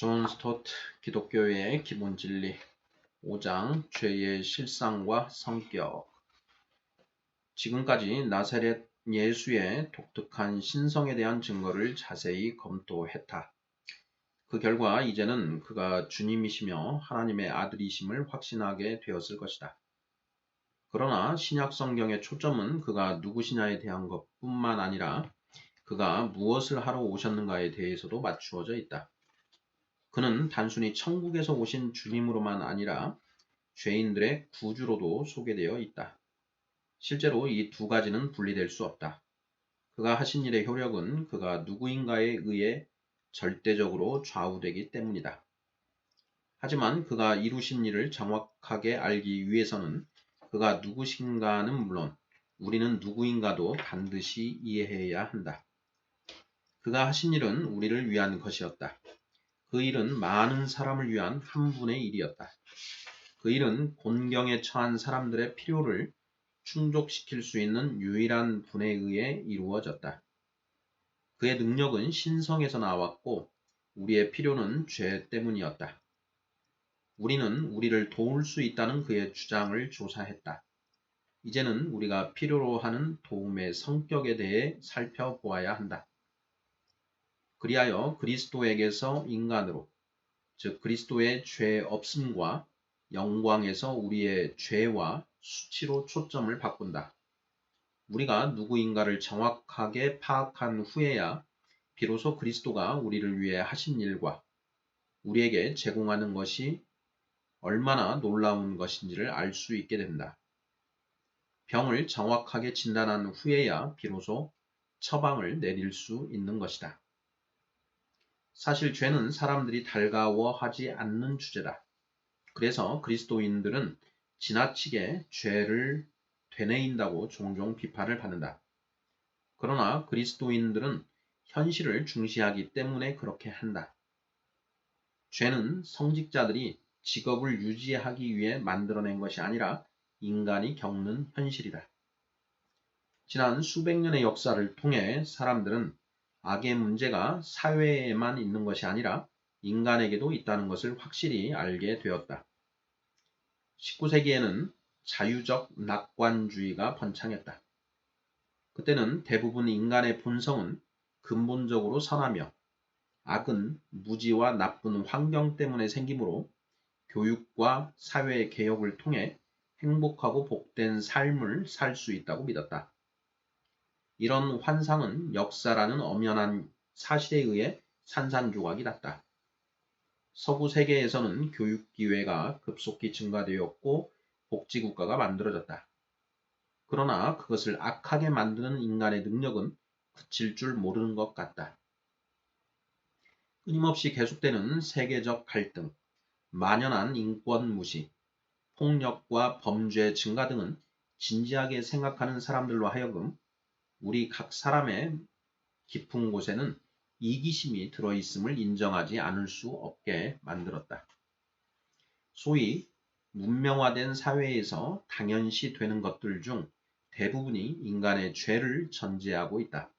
존 스토트 기독교의 기본 진리 5장 죄의 실상과 성격. 지금까지 나사렛 예수의 독특한 신성에 대한 증거를 자세히 검토했다. 그 결과 이제는 그가 주님이시며 하나님의 아들이심을 확신하게 되었을 것이다. 그러나 신약 성경의 초점은 그가 누구시냐에 대한 것뿐만 아니라 그가 무엇을 하러 오셨는가에 대해서도 맞추어져 있다. 그는 단순히 천국에서 오신 주님으로만 아니라 죄인들의 구주로도 소개되어 있다. 실제로 이 두 가지는 분리될 수 없다. 그가 하신 일의 효력은 그가 누구인가에 의해 절대적으로 좌우되기 때문이다. 하지만 그가 이루신 일을 정확하게 알기 위해서는 그가 누구신가는 물론 우리는 누구인가도 반드시 이해해야 한다. 그가 하신 일은 우리를 위한 것이었다. 그 일은 많은 사람을 위한 한 분의 일이었다. 그 일은 곤경에 처한 사람들의 필요를 충족시킬 수 있는 유일한 분에 의해 이루어졌다. 그의 능력은 신성에서 나왔고 우리의 필요는 죄 때문이었다. 우리는 우리를 도울 수 있다는 그의 주장을 조사했다. 이제는 우리가 필요로 하는 도움의 성격에 대해 살펴보아야 한다. 그리하여 그리스도에게서 인간으로, 즉 그리스도의 죄 없음과 영광에서 우리의 죄와 수치로 초점을 바꾼다. 우리가 누구인가를 정확하게 파악한 후에야 비로소 그리스도가 우리를 위해 하신 일과 우리에게 제공하는 것이 얼마나 놀라운 것인지를 알 수 있게 된다. 병을 정확하게 진단한 후에야 비로소 처방을 내릴 수 있는 것이다. 사실 죄는 사람들이 달가워하지 않는 주제다. 그래서 그리스도인들은 지나치게 죄를 되뇌인다고 종종 비판을 받는다. 그러나 그리스도인들은 현실을 중시하기 때문에 그렇게 한다. 죄는 성직자들이 직업을 유지하기 위해 만들어낸 것이 아니라 인간이 겪는 현실이다. 지난 수백 년의 역사를 통해 사람들은 악의 문제가 사회에만 있는 것이 아니라 인간에게도 있다는 것을 확실히 알게 되었다. 19세기에는 자유적 낙관주의가 번창했다. 그때는 대부분 인간의 본성은 근본적으로 선하며 악은 무지와 나쁜 환경 때문에 생기므로 교육과 사회 개혁을 통해 행복하고 복된 삶을 살 수 있다고 믿었다. 이런 환상은 역사라는 엄연한 사실에 의해 산산조각이 났다. 서구 세계에서는 교육 기회가 급속히 증가되었고 복지국가가 만들어졌다. 그러나 그것을 악하게 만드는 인간의 능력은 그칠 줄 모르는 것 같다. 끊임없이 계속되는 세계적 갈등, 만연한 인권 무시, 폭력과 범죄 증가 등은 진지하게 생각하는 사람들로 하여금 우리 각 사람의 깊은 곳에는 이기심이 들어있음을 인정하지 않을 수 없게 만들었다. 소위 문명화된 사회에서 당연시 되는 것들 중 대부분이 인간의 죄를 전제하고 있다.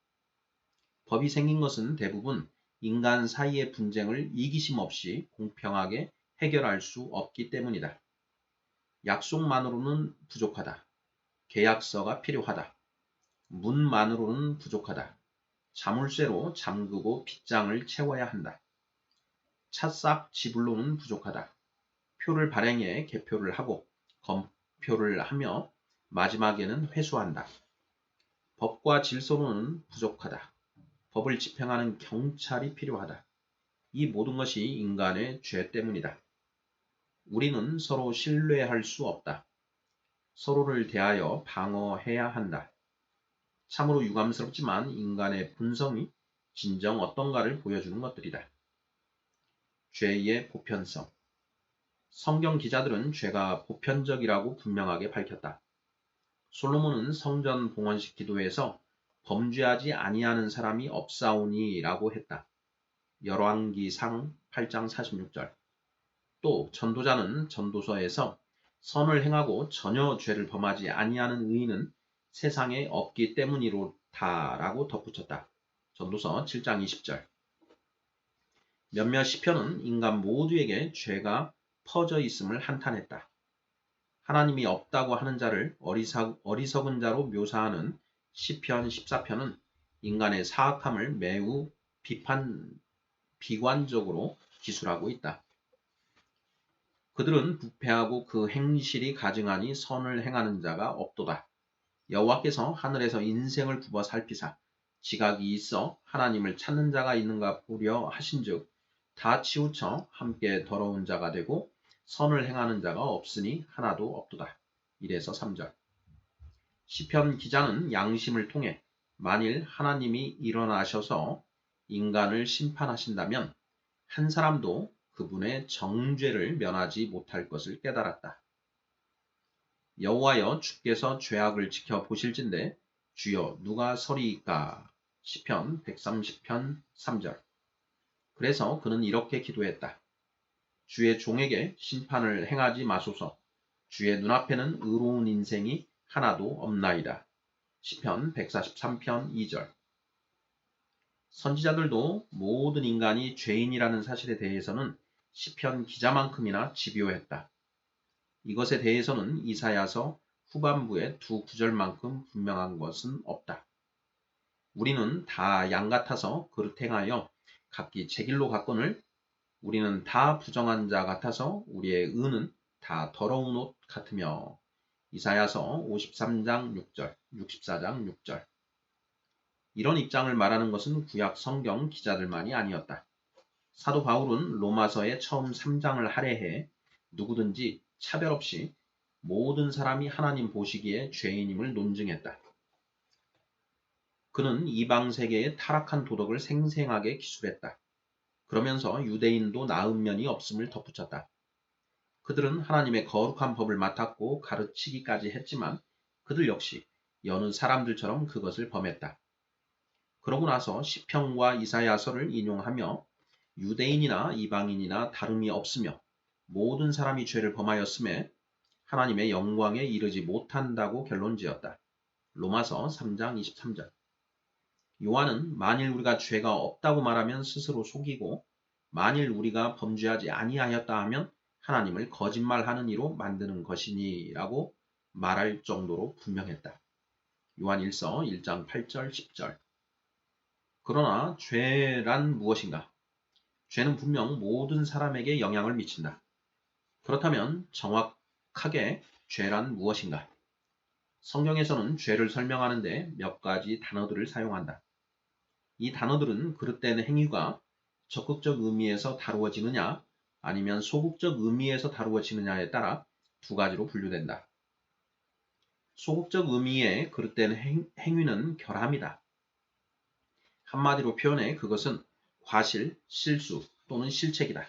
법이 생긴 것은 대부분 인간 사이의 분쟁을 이기심 없이 공평하게 해결할 수 없기 때문이다. 약속만으로는 부족하다. 계약서가 필요하다. 문만으로는 부족하다. 자물쇠로 잠그고 빗장을 채워야 한다. 찻삽 지불로는 부족하다. 표를 발행해 개표를 하고 검표를 하며 마지막에는 회수한다. 법과 질서로는 부족하다. 법을 집행하는 경찰이 필요하다. 이 모든 것이 인간의 죄 때문이다. 우리는 서로 신뢰할 수 없다. 서로를 대하여 방어해야 한다. 참으로 유감스럽지만 인간의 본성이 진정 어떤가를 보여주는 것들이다. 죄의 보편성. 성경 기자들은 죄가 보편적이라고 분명하게 밝혔다. 솔로몬은 성전 봉헌식 기도에서 범죄하지 아니하는 사람이 없사오니 라고 했다. 열왕기상 8장 46절. 또 전도자는 전도서에서 선을 행하고 전혀 죄를 범하지 아니하는 의인은 세상에 없기 때문이로다 라고 덧붙였다. 전도서 7장 20절. 몇몇 시편은 인간 모두에게 죄가 퍼져 있음을 한탄했다. 하나님이 없다고 하는 자를 어리석은 자로 묘사하는 시편 14편은 인간의 사악함을 매우 비관적으로 기술하고 있다. 그들은 부패하고 그 행실이 가증하니 선을 행하는 자가 없도다. 여호와께서 하늘에서 인생을 굽어 살피사 지각이 있어 하나님을 찾는 자가 있는가 보려 하신즉 다 치우쳐 함께 더러운 자가 되고 선을 행하는 자가 없으니 하나도 없도다. 1에서 3절. 시편 기자는 양심을 통해 만일 하나님이 일어나셔서 인간을 심판하신다면 한 사람도 그분의 정죄를 면하지 못할 것을 깨달았다. 여호와여 주께서 죄악을 지켜 보실진대 주여 누가 서리이까. 시편 130편 3절. 그래서 그는 이렇게 기도했다. 주의 종에게 심판을 행하지 마소서. 주의 눈앞에는 의로운 인생이 하나도 없나이다. 시편 143편 2절. 선지자들도 모든 인간이 죄인이라는 사실에 대해서는 시편 기자만큼이나 집요했다. 이것에 대해서는 이사야서 후반부의 두 구절만큼 분명한 것은 없다. 우리는 다 양 같아서 그릇 행하여 각기 제 길로 갔거늘 우리는 다 부정한 자 같아서 우리의 의는 다 더러운 옷 같으며. 이사야서 53장 6절, 64장 6절. 이런 입장을 말하는 것은 구약 성경 기자들만이 아니었다. 사도 바울은 로마서의 처음 3장을 할애해 누구든지 차별 없이 모든 사람이 하나님 보시기에 죄인임을 논증했다. 그는 이방 세계의 타락한 도덕을 생생하게 기술했다. 그러면서 유대인도 나은 면이 없음을 덧붙였다. 그들은 하나님의 거룩한 법을 맡았고 가르치기까지 했지만 그들 역시 여느 사람들처럼 그것을 범했다. 그러고 나서 시편과 이사야서를 인용하며 유대인이나 이방인이나 다름이 없으며 모든 사람이 죄를 범하였음에 하나님의 영광에 이르지 못한다고 결론지었다. 로마서 3장 23절. 요한은 만일 우리가 죄가 없다고 말하면 스스로 속이고 만일 우리가 범죄하지 아니하였다 하면 하나님을 거짓말하는 이로 만드는 것이니 라고 말할 정도로 분명했다. 요한 1서 1장 8절 10절. 그러나 죄란 무엇인가? 죄는 분명 모든 사람에게 영향을 미친다. 그렇다면 정확하게 죄란 무엇인가? 성경에서는 죄를 설명하는데 몇 가지 단어들을 사용한다. 이 단어들은 그릇된 행위가 적극적 의미에서 다루어지느냐 아니면 소극적 의미에서 다루어지느냐에 따라 두 가지로 분류된다. 소극적 의미의 그릇된 행위는 결함이다. 한마디로 표현해 그것은 과실, 실수 또는 실책이다.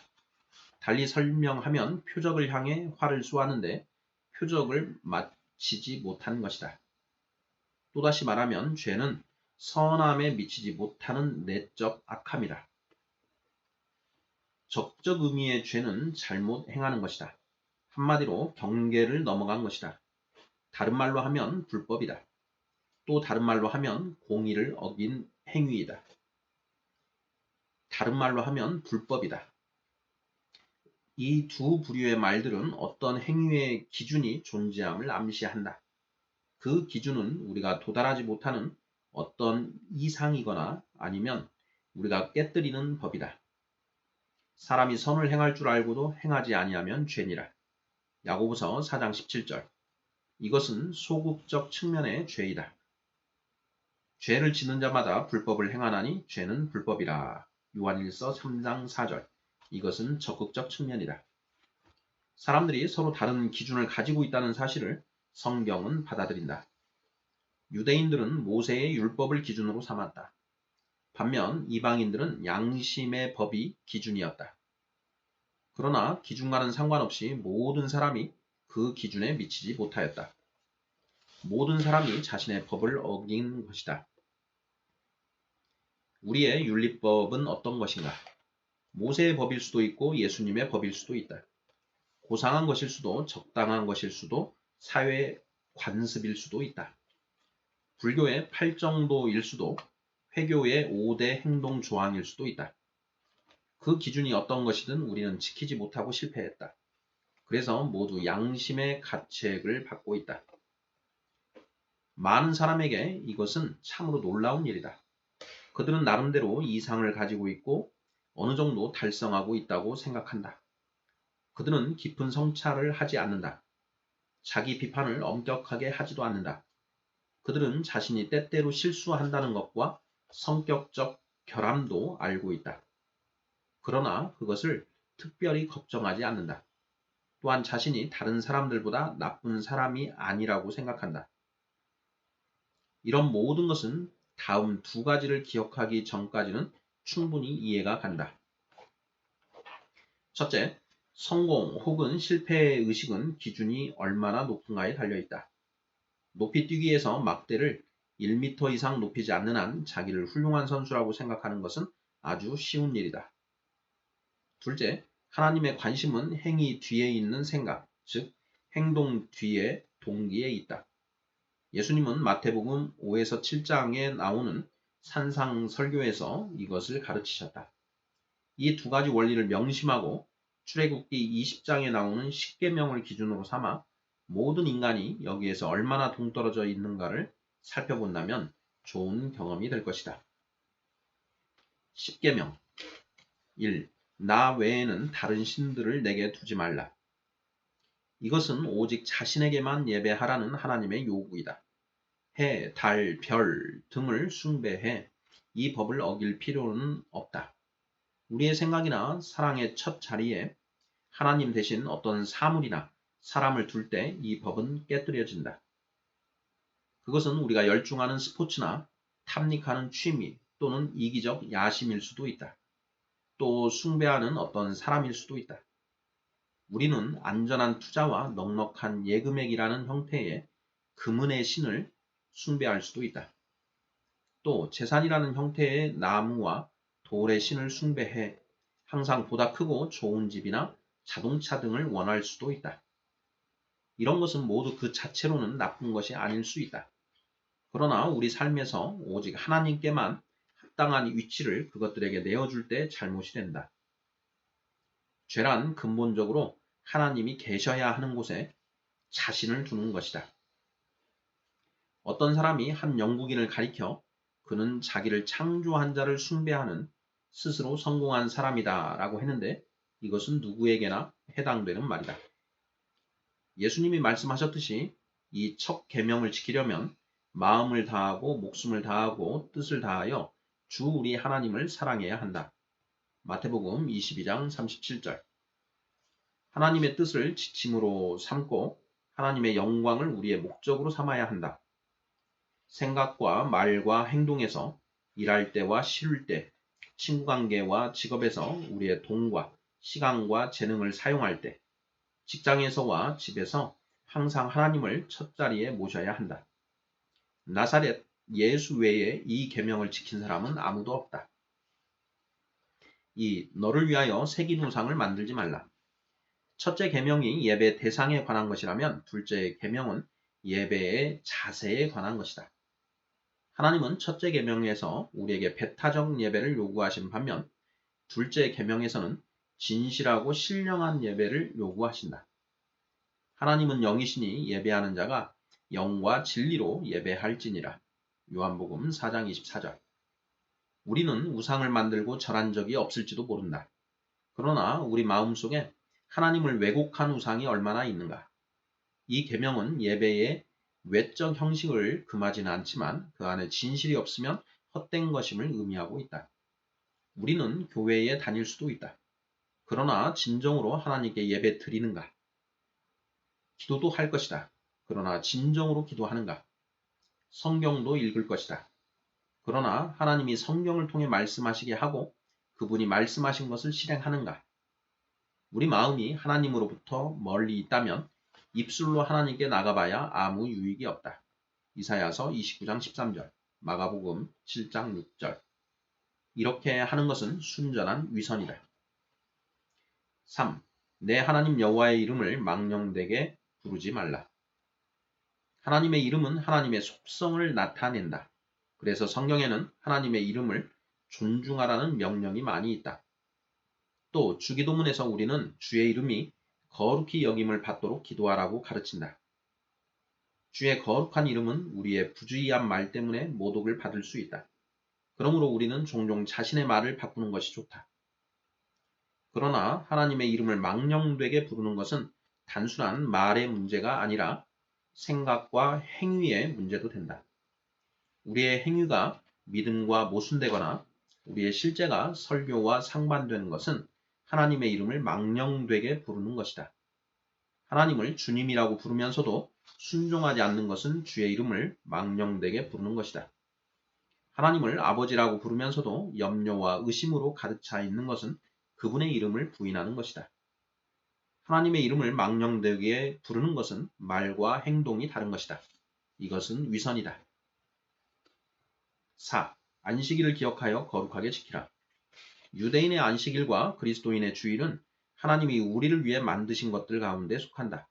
달리 설명하면 표적을 향해 활을 쏘았는데 표적을 맞히지 못한 것이다. 또다시 말하면 죄는 선함에 미치지 못하는 내적 악함이다. 적극적 의미의 죄는 잘못 행하는 것이다. 한마디로 경계를 넘어간 것이다. 다른 말로 하면 불법이다. 또 다른 말로 하면 공의를 어긴 행위이다. 다른 말로 하면 불법이다. 이 두 부류의 말들은 어떤 행위의 기준이 존재함을 암시한다. 그 기준은 우리가 도달하지 못하는 어떤 이상이거나 아니면 우리가 깨뜨리는 법이다. 사람이 선을 행할 줄 알고도 행하지 아니하면 죄니라. 야고보서 4장 17절. 이것은 소극적 측면의 죄이다. 죄를 짓는 자마다 불법을 행하나니 죄는 불법이라. 요한일서 3장 4절. 이것은 적극적 측면이다. 사람들이 서로 다른 기준을 가지고 있다는 사실을 성경은 받아들인다. 유대인들은 모세의 율법을 기준으로 삼았다. 반면 이방인들은 양심의 법이 기준이었다. 그러나 기준과는 상관없이 모든 사람이 그 기준에 미치지 못하였다. 모든 사람이 자신의 법을 어긴 것이다. 우리의 윤리법은 어떤 것인가? 모세의 법일 수도 있고 예수님의 법일 수도 있다. 고상한 것일 수도 적당한 것일 수도 사회 관습일 수도 있다. 불교의 8정도일 수도 회교의 5대 행동 조항일 수도 있다. 그 기준이 어떤 것이든 우리는 지키지 못하고 실패했다. 그래서 모두 양심의 가책을 받고 있다. 많은 사람에게 이것은 참으로 놀라운 일이다. 그들은 나름대로 이상을 가지고 있고 어느 정도 달성하고 있다고 생각한다. 그들은 깊은 성찰을 하지 않는다. 자기 비판을 엄격하게 하지도 않는다. 그들은 자신이 때때로 실수한다는 것과 성격적 결함도 알고 있다. 그러나 그것을 특별히 걱정하지 않는다. 또한 자신이 다른 사람들보다 나쁜 사람이 아니라고 생각한다. 이런 모든 것은 다음 두 가지를 기억하기 전까지는 충분히 이해가 간다. 첫째, 성공 혹은 실패의 의식은 기준이 얼마나 높은가에 달려있다. 높이 뛰기에서 막대를 1m 이상 높이지 않는 한 자기를 훌륭한 선수라고 생각하는 것은 아주 쉬운 일이다. 둘째, 하나님의 관심은 행위 뒤에 있는 생각, 즉 행동 뒤에 동기에 있다. 예수님은 마태복음 5에서 7장에 나오는 산상설교에서 이것을 가르치셨다. 이 두 가지 원리를 명심하고 출애굽기 20장에 나오는 십계명을 기준으로 삼아 모든 인간이 여기에서 얼마나 동떨어져 있는가를 살펴본다면 좋은 경험이 될 것이다. 십계명 1. 나 외에는 다른 신들을 내게 두지 말라. 이것은 오직 자신에게만 예배하라는 하나님의 요구이다. 해, 달, 별 등을 숭배해 이 법을 어길 필요는 없다. 우리의 생각이나 사랑의 첫 자리에 하나님 대신 어떤 사물이나 사람을 둘 때 이 법은 깨뜨려진다. 그것은 우리가 열중하는 스포츠나 탐닉하는 취미 또는 이기적 야심일 수도 있다. 또 숭배하는 어떤 사람일 수도 있다. 우리는 안전한 투자와 넉넉한 예금액이라는 형태의 금은의 신을 숭배할 수도 있다. 또 재산이라는 형태의 나무와 돌의 신을 숭배해 항상 보다 크고 좋은 집이나 자동차 등을 원할 수도 있다. 이런 것은 모두 그 자체로는 나쁜 것이 아닐 수 있다. 그러나 우리 삶에서 오직 하나님께만 합당한 위치를 그것들에게 내어줄 때 잘못이 된다. 죄란 근본적으로 하나님이 계셔야 하는 곳에 자신을 두는 것이다. 어떤 사람이 한 영국인을 가리켜 그는 자기를 창조한 자를 숭배하는 스스로 성공한 사람이다 라고 했는데 이것은 누구에게나 해당되는 말이다. 예수님이 말씀하셨듯이 이 첫 계명을 지키려면 마음을 다하고 목숨을 다하고 뜻을 다하여 주 우리 하나님을 사랑해야 한다. 마태복음 22장 37절. 하나님의 뜻을 지침으로 삼고 하나님의 영광을 우리의 목적으로 삼아야 한다. 생각과 말과 행동에서 일할 때와 쉬울 때, 친구관계와 직업에서 우리의 돈과 시간과 재능을 사용할 때, 직장에서와 집에서 항상 하나님을 첫 자리에 모셔야 한다. 나사렛 예수 외에 이 계명을 지킨 사람은 아무도 없다. 2. 너를 위하여 새긴 우상을 만들지 말라. 첫째 계명이 예배 대상에 관한 것이라면 둘째 계명은 예배의 자세에 관한 것이다. 하나님은 첫째 계명에서 우리에게 배타적 예배를 요구하신 반면 둘째 계명에서는 진실하고 신령한 예배를 요구하신다. 하나님은 영이시니 예배하는 자가 영과 진리로 예배할지니라. 요한복음 4장 24절. 우리는 우상을 만들고 절한 적이 없을지도 모른다. 그러나 우리 마음속에 하나님을 왜곡한 우상이 얼마나 있는가. 이 계명은 예배의 외적 형식을 금하지는 않지만 그 안에 진실이 없으면 헛된 것임을 의미하고 있다. 우리는 교회에 다닐 수도 있다. 그러나 진정으로 하나님께 예배 드리는가? 기도도 할 것이다. 그러나 진정으로 기도하는가? 성경도 읽을 것이다. 그러나 하나님이 성경을 통해 말씀하시게 하고 그분이 말씀하신 것을 실행하는가? 우리 마음이 하나님으로부터 멀리 있다면 입술로 하나님께 나가봐야 아무 유익이 없다. 이사야서 29장 13절, 마가복음 7장 6절. 이렇게 하는 것은 순전한 위선이다. 3. 내 하나님 여호와의 이름을 망령되게 부르지 말라. 하나님의 이름은 하나님의 속성을 나타낸다. 그래서 성경에는 하나님의 이름을 존중하라는 명령이 많이 있다. 또 주기도문에서 우리는 주의 이름이 거룩히 여김을 받도록 기도하라고 가르친다. 주의 거룩한 이름은 우리의 부주의한 말 때문에 모독을 받을 수 있다. 그러므로 우리는 종종 자신의 말을 바꾸는 것이 좋다. 그러나 하나님의 이름을 망령되게 부르는 것은 단순한 말의 문제가 아니라 생각과 행위의 문제도 된다. 우리의 행위가 믿음과 모순되거나 우리의 실제가 설교와 상반되는 것은 하나님의 이름을 망령되게 부르는 것이다. 하나님을 주님이라고 부르면서도 순종하지 않는 것은 주의 이름을 망령되게 부르는 것이다. 하나님을 아버지라고 부르면서도 염려와 의심으로 가득 차 있는 것은 그분의 이름을 부인하는 것이다. 하나님의 이름을 망령되게 부르는 것은 말과 행동이 다른 것이다. 이것은 위선이다. 4. 안식일을 기억하여 거룩하게 지키라. 유대인의 안식일과 그리스도인의 주일은 하나님이 우리를 위해 만드신 것들 가운데 속한다.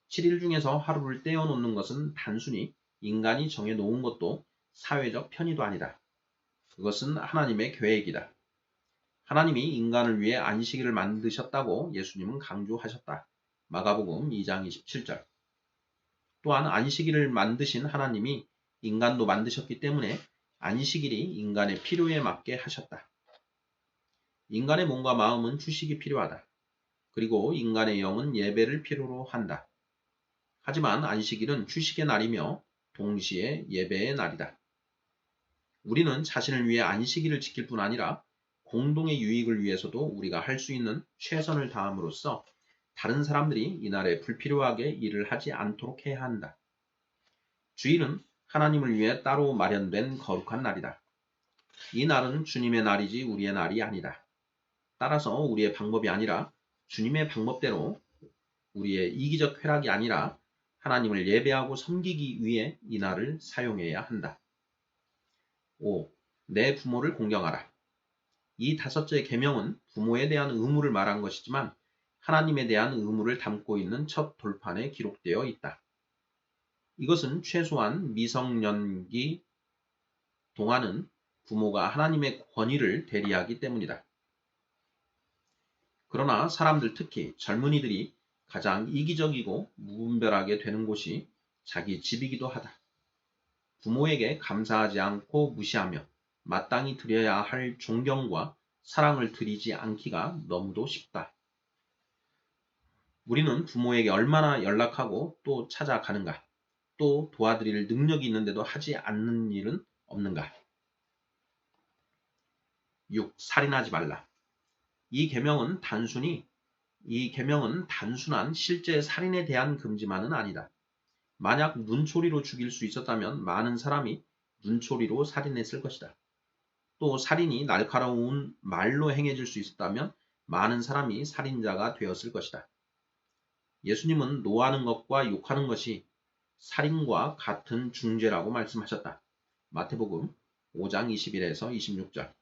7일 중에서 하루를 떼어놓는 것은 단순히 인간이 정해놓은 것도 사회적 편의도 아니다. 그것은 하나님의 계획이다. 하나님이 인간을 위해 안식일을 만드셨다고 예수님은 강조하셨다. 마가복음 2장 27절. 또한 안식일을 만드신 하나님이 인간도 만드셨기 때문에 안식일이 인간의 필요에 맞게 하셨다. 인간의 몸과 마음은 휴식이 필요하다. 그리고 인간의 영은 예배를 필요로 한다. 하지만 안식일은 휴식의 날이며 동시에 예배의 날이다. 우리는 자신을 위해 안식일을 지킬 뿐 아니라 공동의 유익을 위해서도 우리가 할 수 있는 최선을 다함으로써 다른 사람들이 이날에 불필요하게 일을 하지 않도록 해야 한다. 주일은 하나님을 위해 따로 마련된 거룩한 날이다. 이 날은 주님의 날이지 우리의 날이 아니다. 따라서 우리의 방법이 아니라 주님의 방법대로 우리의 이기적 쾌락이 아니라 하나님을 예배하고 섬기기 위해 이 날을 사용해야 한다. 5. 내 부모를 공경하라. 이 다섯째 계명은 부모에 대한 의무를 말한 것이지만 하나님에 대한 의무를 담고 있는 첫 돌판에 기록되어 있다. 이것은 최소한 미성년기 동안은 부모가 하나님의 권위를 대리하기 때문이다. 그러나 사람들, 특히 젊은이들이 가장 이기적이고 무분별하게 되는 곳이 자기 집이기도 하다. 부모에게 감사하지 않고 무시하며 마땅히 드려야 할 존경과 사랑을 드리지 않기가 너무도 쉽다. 우리는 부모에게 얼마나 연락하고 또 찾아가는가? 또 도와드릴 능력이 있는데도 하지 않는 일은 없는가? 6. 살인하지 말라. 이 계명은 단순한 실제 살인에 대한 금지만은 아니다. 만약 눈초리로 죽일 수 있었다면 많은 사람이 눈초리로 살인했을 것이다. 또 살인이 날카로운 말로 행해질 수 있었다면 많은 사람이 살인자가 되었을 것이다. 예수님은 노하는 것과 욕하는 것이 살인과 같은 중죄라고 말씀하셨다. 마태복음 5장 21에서 26절.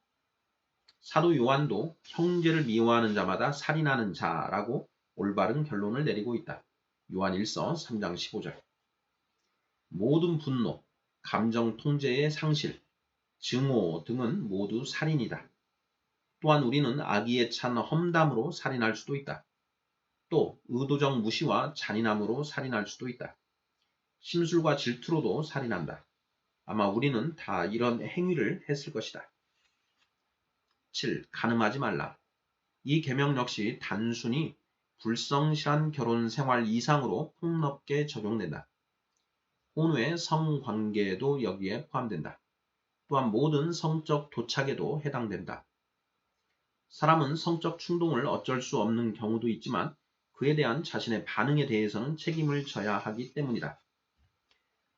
사도 요한도 형제를 미워하는 자마다 살인하는 자라고 올바른 결론을 내리고 있다. 요한 1서 3장 15절. 모든 분노, 감정 통제의 상실, 증오 등은 모두 살인이다. 또한 우리는 악의에 찬 험담으로 살인할 수도 있다. 또 의도적 무시와 잔인함으로 살인할 수도 있다. 심술과 질투로도 살인한다. 아마 우리는 다 이런 행위를 했을 것이다. 7. 간음하지 말라. 이 계명 역시 단순히 불성실한 결혼 생활 이상으로 폭넓게 적용된다. 혼외 성관계에도 여기에 포함된다. 또한 모든 성적 도착에도 해당된다. 사람은 성적 충동을 어쩔 수 없는 경우도 있지만 그에 대한 자신의 반응에 대해서는 책임을 져야 하기 때문이다.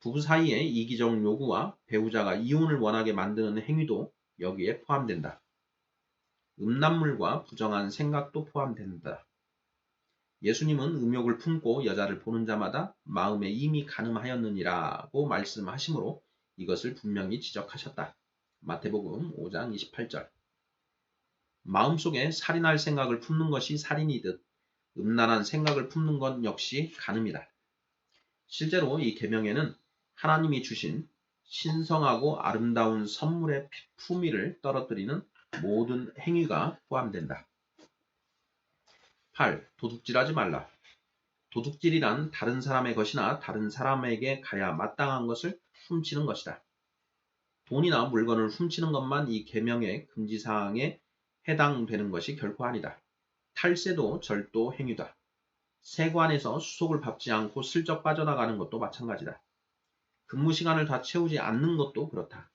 부부 사이의 이기적 요구와 배우자가 이혼을 원하게 만드는 행위도 여기에 포함된다. 음란물과 부정한 생각도 포함된다. 예수님은 음욕을 품고 여자를 보는 자마다 마음에 이미 간음하였느니라고 말씀하시므로 이것을 분명히 지적하셨다. 마태복음 5장 28절. 마음속에 살인할 생각을 품는 것이 살인이듯 음란한 생각을 품는 것 역시 간음이다. 실제로 이 계명에는 하나님이 주신 신성하고 아름다운 선물의 품위를 떨어뜨리는 모든 행위가 포함된다. 8. 도둑질하지 말라. 도둑질이란 다른 사람의 것이나 다른 사람에게 가야 마땅한 것을 훔치는 것이다. 돈이나 물건을 훔치는 것만 이 계명의 금지사항에 해당되는 것이 결코 아니다. 탈세도 절도 행위다. 세관에서 수속을 밟지 않고 슬쩍 빠져나가는 것도 마찬가지다. 근무 시간을 다 채우지 않는 것도 그렇다.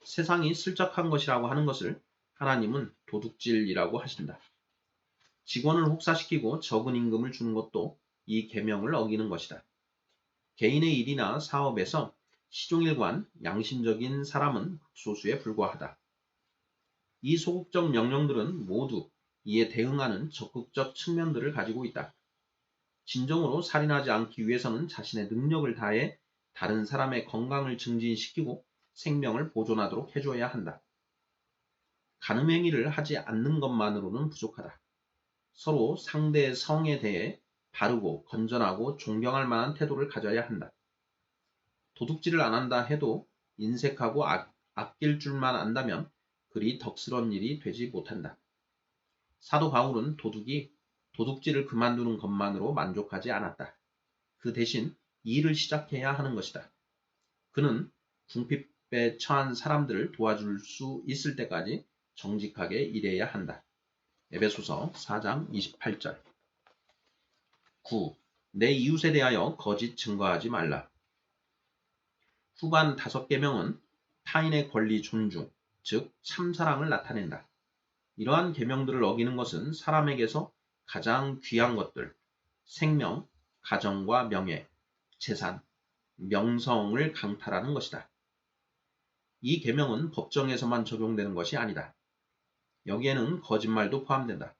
세상이 슬쩍한 것이라고 하는 것을 하나님은 도둑질이라고 하신다. 직원을 혹사시키고 적은 임금을 주는 것도 이 계명을 어기는 것이다. 개인의 일이나 사업에서 시종일관 양심적인 사람은 극소수에 불과하다. 이 소극적 명령들은 모두 이에 대응하는 적극적 측면들을 가지고 있다. 진정으로 살인하지 않기 위해서는 자신의 능력을 다해 다른 사람의 건강을 증진시키고 생명을 보존하도록 해줘야 한다. 간음 행위를 하지 않는 것만으로는 부족하다. 서로 상대의 성에 대해 바르고 건전하고 존경할 만한 태도를 가져야 한다. 도둑질을 안 한다 해도 인색하고 아낄 줄만 안다면 그리 덕스러운 일이 되지 못한다. 사도 바울은 도둑질을 그만두는 것만으로 만족하지 않았다. 그 대신 일을 시작해야 하는 것이다. 그는 궁핍에 처한 사람들을 도와줄 수 있을 때까지 정직하게 일해야 한다. 에베소서 4장 28절. 9. 내 이웃에 대하여 거짓 증거하지 말라. 후반 5계명은 타인의 권리 존중, 즉 참사랑을 나타낸다. 이러한 계명들을 어기는 것은 사람에게서 가장 귀한 것들, 생명, 가정과 명예, 재산, 명성을 강탈하는 것이다. 이 계명은 법정에서만 적용되는 것이 아니다. 여기에는 거짓말도 포함된다.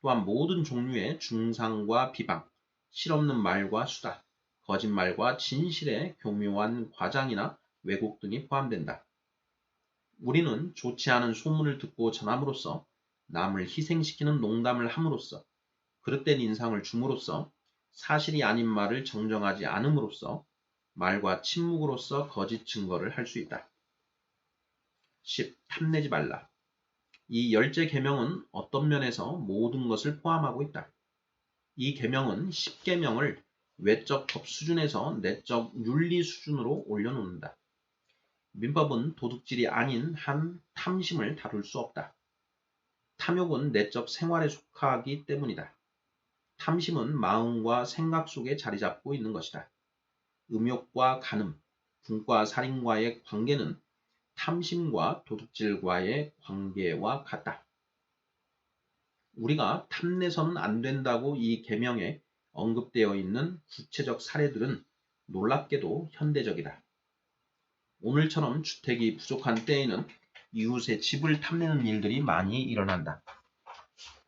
또한 모든 종류의 중상과 비방, 실없는 말과 수다, 거짓말과 진실의 교묘한 과장이나 왜곡 등이 포함된다. 우리는 좋지 않은 소문을 듣고 전함으로써, 남을 희생시키는 농담을 함으로써, 그릇된 인상을 줌으로써, 사실이 아닌 말을 정정하지 않음으로써, 말과 침묵으로써 거짓 증거를 할 수 있다. 10. 탐내지 말라. 이 10제 계명은 어떤 면에서 모든 것을 포함하고 있다. 이 계명은 10계명을 외적 법 수준에서 내적 윤리 수준으로 올려놓는다. 민법은 도둑질이 아닌 한 탐심을 다룰 수 없다. 탐욕은 내적 생활에 속하기 때문이다. 탐심은 마음과 생각 속에 자리 잡고 있는 것이다. 음욕과 간음, 분과 살인과의 관계는 탐심과 도둑질과의 관계와 같다. 우리가 탐내서는 안 된다고 이 계명에 언급되어 있는 구체적 사례들은 놀랍게도 현대적이다. 오늘처럼 주택이 부족한 때에는 이웃의 집을 탐내는 일들이 많이 일어난다.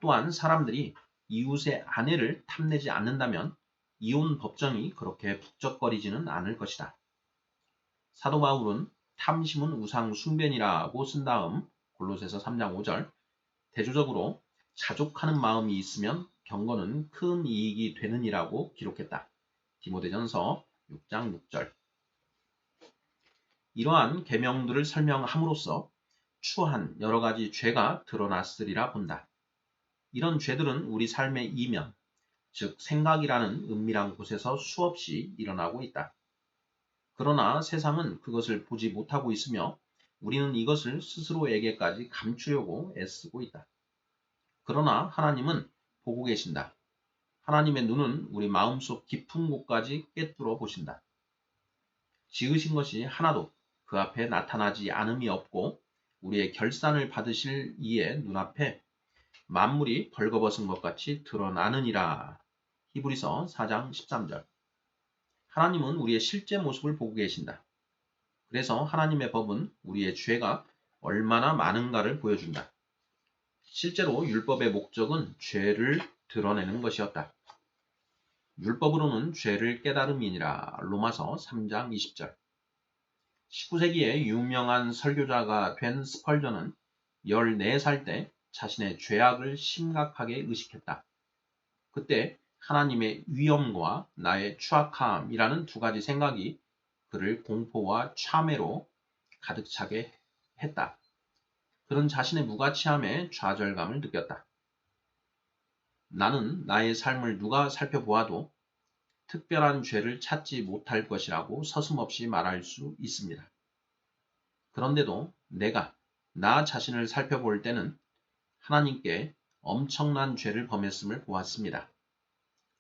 또한 사람들이 이웃의 아내를 탐내지 않는다면 이혼 법정이 그렇게 북적거리지는 않을 것이다. 사도 바울은 탐심은 우상 숭배니라고 쓴 다음 골로새서 3장 5절, 대조적으로 자족하는 마음이 있으면 경건은 큰 이익이 되느니라고 기록했다. 디모데전서 6장 6절. 이러한 계명들을 설명함으로써 추한 여러 가지 죄가 드러났으리라 본다. 이런 죄들은 우리 삶의 이면, 즉 생각이라는 은밀한 곳에서 수없이 일어나고 있다. 그러나 세상은 그것을 보지 못하고 있으며 우리는 이것을 스스로에게까지 감추려고 애쓰고 있다. 그러나 하나님은 보고 계신다. 하나님의 눈은 우리 마음속 깊은 곳까지 꿰뚫어 보신다. 지으신 것이 하나도 그 앞에 나타나지 않음이 없고 우리의 결산을 받으실 이의 눈앞에 만물이 벌거벗은 것 같이 드러나느니라. 히브리서 4장 13절. 하나님은 우리의 실제 모습을 보고 계신다. 그래서 하나님의 법은 우리의 죄가 얼마나 많은가를 보여준다. 실제로 율법의 목적은 죄를 드러내는 것이었다. 율법으로는 죄를 깨달음이니라. 로마서 3장 20절. 19세기의 유명한 설교자가 된 스펄전은 14살 때 자신의 죄악을 심각하게 의식했다. 그때 하나님의 위엄과 나의 추악함이라는 두 가지 생각이 그를 공포와 참회로 가득 차게 했다. 그는 자신의 무가치함에 좌절감을 느꼈다. 나는 나의 삶을 누가 살펴보아도 특별한 죄를 찾지 못할 것이라고 서슴없이 말할 수 있습니다. 그런데도 내가 나 자신을 살펴볼 때는 하나님께 엄청난 죄를 범했음을 보았습니다.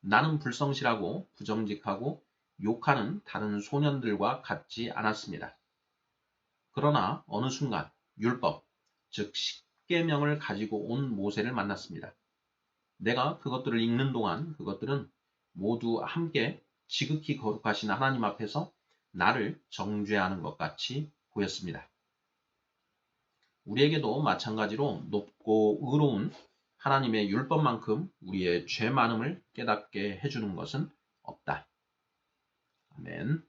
나는 불성실하고 부정직하고 욕하는 다른 소년들과 같지 않았습니다. 그러나 어느 순간 율법, 즉 십계명을 가지고 온 모세를 만났습니다. 내가 그것들을 읽는 동안 그것들은 모두 함께 지극히 거룩하신 하나님 앞에서 나를 정죄하는 것 같이 보였습니다. 우리에게도 마찬가지로 높고 의로운 하나님의 율법만큼 우리의 죄 많음을 깨닫게 해주는 것은 없다. 아멘.